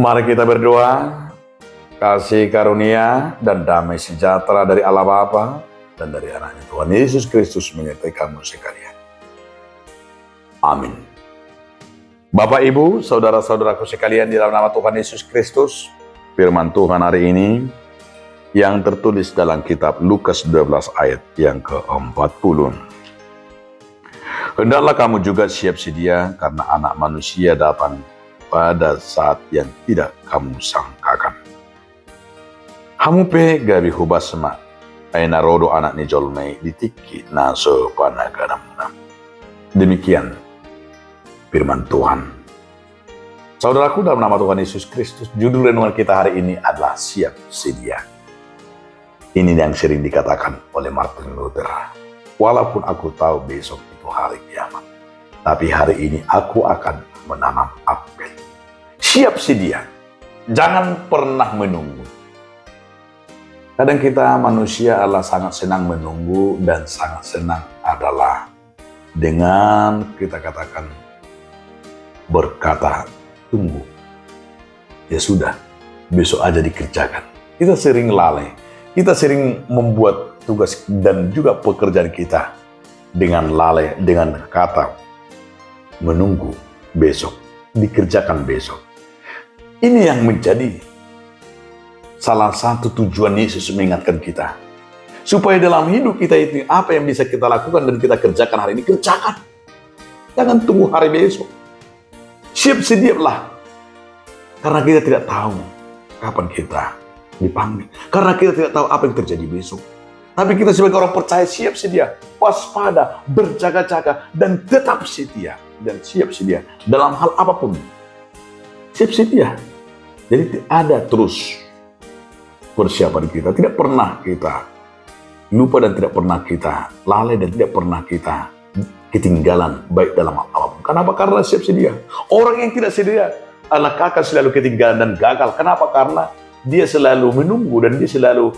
Mari kita berdoa. Kasih karunia dan damai sejahtera dari Allah Bapa dan dari anaknya Tuhan Yesus Kristus menyertai kamu sekalian. Amin. Bapak, Ibu, saudara-saudaraku sekalian di dalam nama Tuhan Yesus Kristus, firman Tuhan hari ini yang tertulis dalam kitab Lukas 12 ayat yang ke-40. Hendaklah kamu juga siap sedia karena anak manusia datang pada saat yang tidak kamu sangkakan. Hamupe gabi hubasma, aina rodo anak ni jolmei ditiki naso panaganamna. Demikian firman Tuhan. Saudaraku, dalam nama Tuhan Yesus Kristus, judul renungan kita hari ini adalah siap sedia. Ini yang sering dikatakan oleh Martin Luther. Walaupun aku tahu besok itu hari kiamat, tapi hari ini aku akan menanam apel. Siap sedia. Jangan pernah menunggu. Kadang kita manusia adalah sangat senang menunggu dan sangat senang adalah dengan kita katakan berkata tunggu. Ya sudah, besok aja dikerjakan. Kita sering lalai. Kita sering membuat tugas dan juga pekerjaan kita dengan lalai, dengan kata menunggu besok, dikerjakan besok. Ini yang menjadi salah satu tujuan Yesus mengingatkan kita. Supaya dalam hidup kita itu apa yang bisa kita lakukan dan kita kerjakan hari ini, kerjakan. Jangan tunggu hari besok. Siap sedialah. Karena kita tidak tahu kapan kita dipanggil. Karena kita tidak tahu apa yang terjadi besok. Tapi kita sebagai orang percaya siap sedia, waspada, berjaga-jaga, dan tetap setia. Dan siap sedia dalam hal apapun. Siap sedia. Jadi ada terus persiapan kita. Tidak pernah kita lupa dan tidak pernah kita lalai dan tidak pernah kita ketinggalan baik dalam apapun. Kenapa? Karena siap sedia. Orang yang tidak sedia anak akan selalu ketinggalan dan gagal. Kenapa? Karena dia selalu menunggu dan dia selalu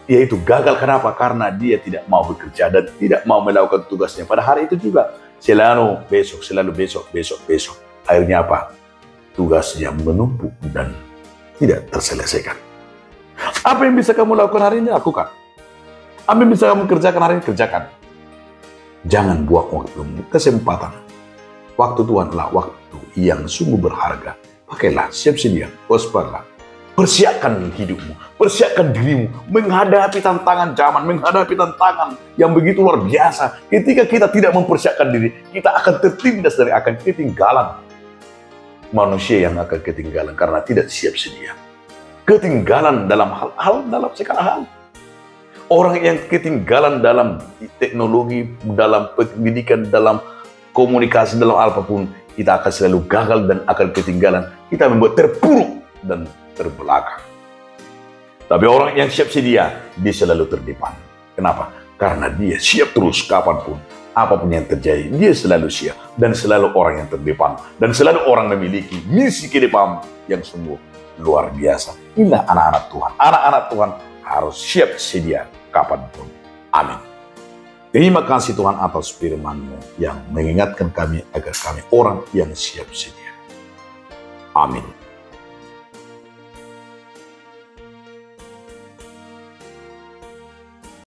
yaitu gagal. Kenapa? Karena dia tidak mau bekerja dan tidak mau melakukan tugasnya. Pada hari itu juga selalu besok. Akhirnya apa? Tugasnya menumpuk dan tidak terselesaikan. Apa yang bisa kamu lakukan hari ini, lakukan. Apa yang bisa kamu kerjakan hari ini, kerjakan. Jangan buang waktu, kesempatan. Waktu Tuhan adalah waktu yang sungguh berharga. Pakailah, siap sedia, waspadalah. Persiapkan hidupmu, persiapkan dirimu, menghadapi tantangan zaman, menghadapi tantangan yang begitu luar biasa. Ketika kita tidak mempersiapkan diri, kita akan tertindas dari akan ketinggalan. Manusia yang akan ketinggalan karena tidak siap sedia. Ketinggalan dalam hal dalam segala hal. Orang yang ketinggalan dalam teknologi, dalam pendidikan, dalam komunikasi, dalam apapun, kita akan selalu gagal dan akan ketinggalan. Kita membuat terpuruk dan terbelakang. Tapi orang yang siap sedia, dia selalu terdepan. Kenapa? Karena dia siap terus kapanpun. Apapun yang terjadi, dia selalu siap. Dan selalu orang yang terdepan. Dan selalu orang memiliki misi ke depan yang sungguh luar biasa. Inilah anak-anak Tuhan. Anak-anak Tuhan harus siap sedia kapanpun. Amin. Terima kasih Tuhan atas firman-Mu yang mengingatkan kami agar kami orang yang siap sedia. Amin.